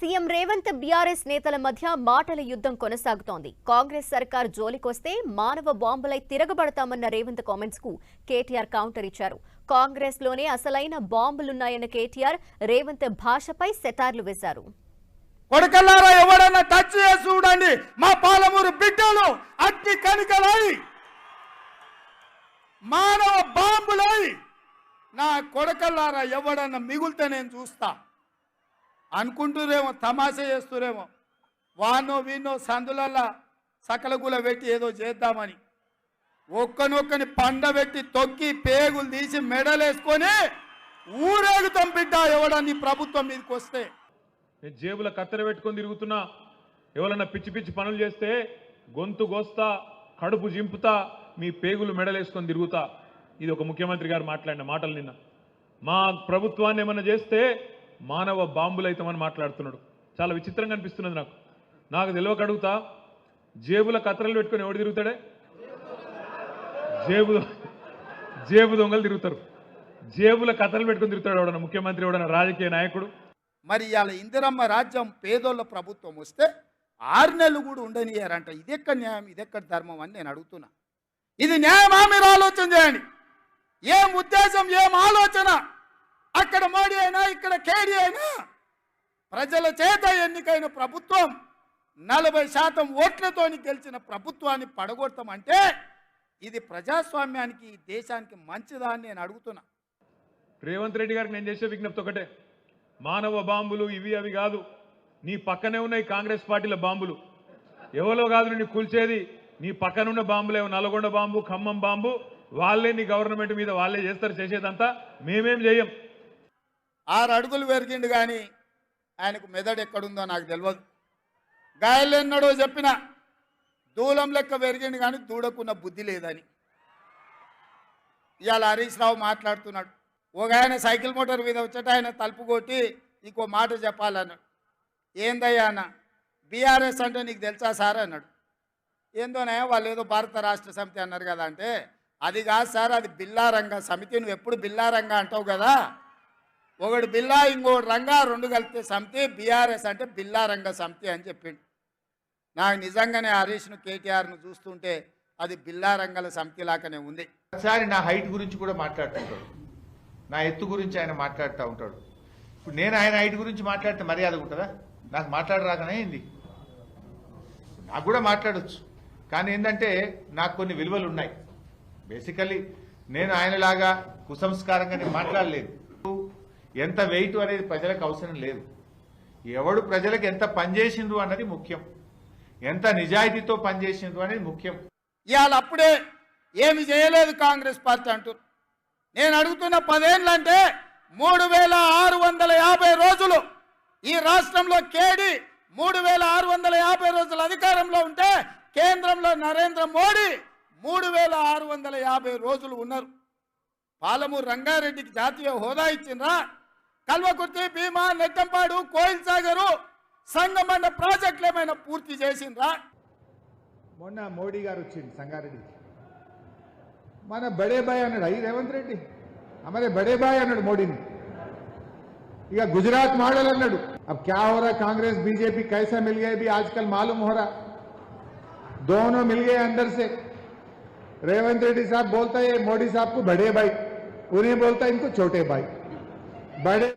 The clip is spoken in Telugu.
సీఎం రేవంత్ బీఆర్ఎస్ నేతల మధ్య మాటల యుద్ధం కొనసాగుతోంది. కాంగ్రెస్ సర్కార్ జోలికొస్తే మానవ బాంబులై తిరగబడతామన్న రేవంత్ కామెంట్స్ కు కేటీఆర్ కౌంటర్ ఇచ్చారు. కాంగ్రెస్ లోనే అసలైన బాంబులున్నాయన్న కేటీఆర్ రేవంత్ భాషపై సెటార్లు వేశారు. కొడకల్లారా ఎవడన్నా టచ్ చేసి చూడండి, మా పాలమూరు బిడ్డలు అగ్ని కణికలై మానవ బాంబులై నా కొడకల్లారా ఎవడన్నా మిగులుతే నేను చూస్తా అనుకుంటురేమో, తమాషా చేస్తురేమో. వానో వీనో సందులల్లా సకలగుల పెట్టి ఏదో చేద్దామని ఒక్కనొక్కని పండబెట్టి తొక్కి పేగులు తీసి మెడలేసుకొని ఊరేగుతాం బిడ్డ ఎవడని ప్రభుత్వం మీదకి వస్తే. నేను జేబుల కత్తెర పెట్టుకొని తిరుగుతున్నా, ఎవరన్నా పిచ్చి పిచ్చి పనులు చేస్తే గొంతు గోస్తా, కడుపు జింపుతా, మీ పేగులు మెడలేసుకొని తిరుగుతా. ఇది ఒక ముఖ్యమంత్రి గారు మాట్లాడిన మాటలు. నిన్న మా ప్రభుత్వాన్ని ఏమన్నా చేస్తే మానవ బాంబులు అవుతామని మాట్లాడుతున్నాడు. చాలా విచిత్రంగా అనిపిస్తున్నది నాకు తెలియక అడుగుతా, జేబుల కత్తెరలు పెట్టుకొని ఎవడు తిరుగుతాడే? జేబు దొంగలు తిరుగుతారు. జేబుల కత్తెరలు పెట్టుకొని తిరుగుతాడు ఎవడన్నా ముఖ్యమంత్రి, ఎవడన్నా రాజకీయ నాయకుడు? మరి ఇవాళ ఇందిరమ్మ రాజ్యం పేదోళ్ళ ప్రభుత్వం వస్తే 6 నెలలు కూడా ఉండనియారంట. ఇదెక్కడ న్యాయం, ఇదెక్కడ ధర్మం అని నేను అడుగుతున్నా. ఇది న్యాయమా? మీరు ఆలోచన చేయండి. ఏం ఉద్దేశం, ఏం ఆలోచన? అక్కడ మోడీ అయినా ఇక్కడ కేడీ అయినా ప్రజల చేత ఎన్నికైన ప్రభుత్వం 40% ఓట్లతోని గెలిచిన ప్రభుత్వాన్ని పడగొడతామంటే ఇది ప్రజాస్వామ్యానికి, దేశానికి మంచిదా అని నేను అడుగుతున్నా. రేవంత్ రెడ్డి గారికి నేను చేసే విజ్ఞప్తి ఒకటే, మానవ బాంబులు ఇవి అవి కాదు, నీ పక్కనే ఉన్నాయి కాంగ్రెస్ పార్టీల బాంబులు. ఎవరో కాదు నీ కూల్చేది, నీ పక్కనున్న బాంబులేమో నల్గొండ బాంబు, ఖమ్మం బాంబు, వాళ్ళే నీ గవర్నమెంట్ మీద వాళ్ళే చేస్తారు. చేసేదంతా మేమేం చేయం. 6 అడుగులు పెరిగిండు కానీ ఆయనకు మెదడు ఎక్కడుందో నాకు తెలియదు. గాయలెన్నడో చెప్పిన దూలం లెక్క పెరిగిండు కానీ దూడకున్న బుద్ధి లేదని. ఇవాళ హరీష్ రావు మాట్లాడుతున్నాడు. ఒక ఆయన సైకిల్ మోటార్ మీద వచ్చేట ఆయన తలుపు కొట్టి ఇంకో మాట చెప్పాలన్నాడు. ఏందయ్యా అన్న, బీఆర్ఎస్ అంటే నీకు తెలుసా సార్ అన్నాడు. ఏందోనే వాళ్ళు ఏదో భారత రాష్ట్ర సమితి అన్నారు కదా అంటే, అది కాదు సార్, అది బిల్లారంగ సమితి. నువ్వు ఎప్పుడు బిల్లారంగ అంటావు కదా, ఒకటి బిల్లా ఇంకోటి రంగా, 2 కలిపితే సమితి. బీఆర్ఎస్ అంటే బిల్లారంగ సమితి అని చెప్పిండు. నాకు నిజంగానే హరీష్ను, కేటీఆర్ను చూస్తుంటే అది బిల్లారంగల సమితి లాగానే ఉంది. ఒకసారి నా హైట్ గురించి కూడా మాట్లాడుతుంటాడు, నా ఎత్తు గురించి ఆయన మాట్లాడుతూ ఉంటాడు. ఇప్పుడు నేను ఆయన హైట్ గురించి మాట్లాడితే మర్యాద ఉంటుందా? నాకు మాట్లాడరాకనే ఏంది? నాకు కూడా మాట్లాడచ్చు, కానీ ఏంటంటే నాకు కొన్ని విలువలు ఉన్నాయి. బేసికల్లీ నేను ఆయనలాగా కుసంస్కారంగా నేను మాట్లాడలేదు. ఎంత వెయిట్ అనేది ప్రజలకు అవసరం లేదు. ఎవడు ప్రజలకు ఎంత పనిచేసిండ్రు అన్నది ముఖ్యం, ఎంత నిజాయితీతో పనిచేసిండ్రు అనేది ముఖ్యం. ఇవాళ అప్పుడే ఏమి చేయలేదు కాంగ్రెస్ పార్టీ అంటూ నేను అడుగుతున్న 10 ఏళ్ళు అంటే 3650 రోజులు ఈ రాష్ట్రంలో కేడి 3650 రోజులు అధికారంలో ఉంటే కేంద్రంలో నరేంద్ర మోడీ 3650 రోజులు ఉన్నారు. పాలమూరు రంగారెడ్డికి జాతీయ హోదా ఇచ్చిండ్రా? కల్వకుర్తి, భీమా, నెట్టంపాడు, కోయిల్ సాగరు, సంగమండ ప్రాజెక్టులు ఏమైనా పూర్తి చేసిండ్రా? మొన్న మోడీ గారు వచ్చింది సంగారెడ్డికి, మన బడే బాయ్ అన్నాడు. అయ్యి రేవంత్ రెడ్డి हमारे बड़े भाई అన్నాడు మోడీని. ఇక గుజరాత్ మॉडल అన్నాడు. अब क्या हो रहा, कांग्रेस बीजेपी कैसा मिल गए भी आजकल मालूम हो रहा, दोनों मिल गए अंदर से. रेवंत रेड्डी साहब बोलता है मोदी साहब को बड़े भाई, उन्हें बोलता है इनको छोटे भाई. बड़े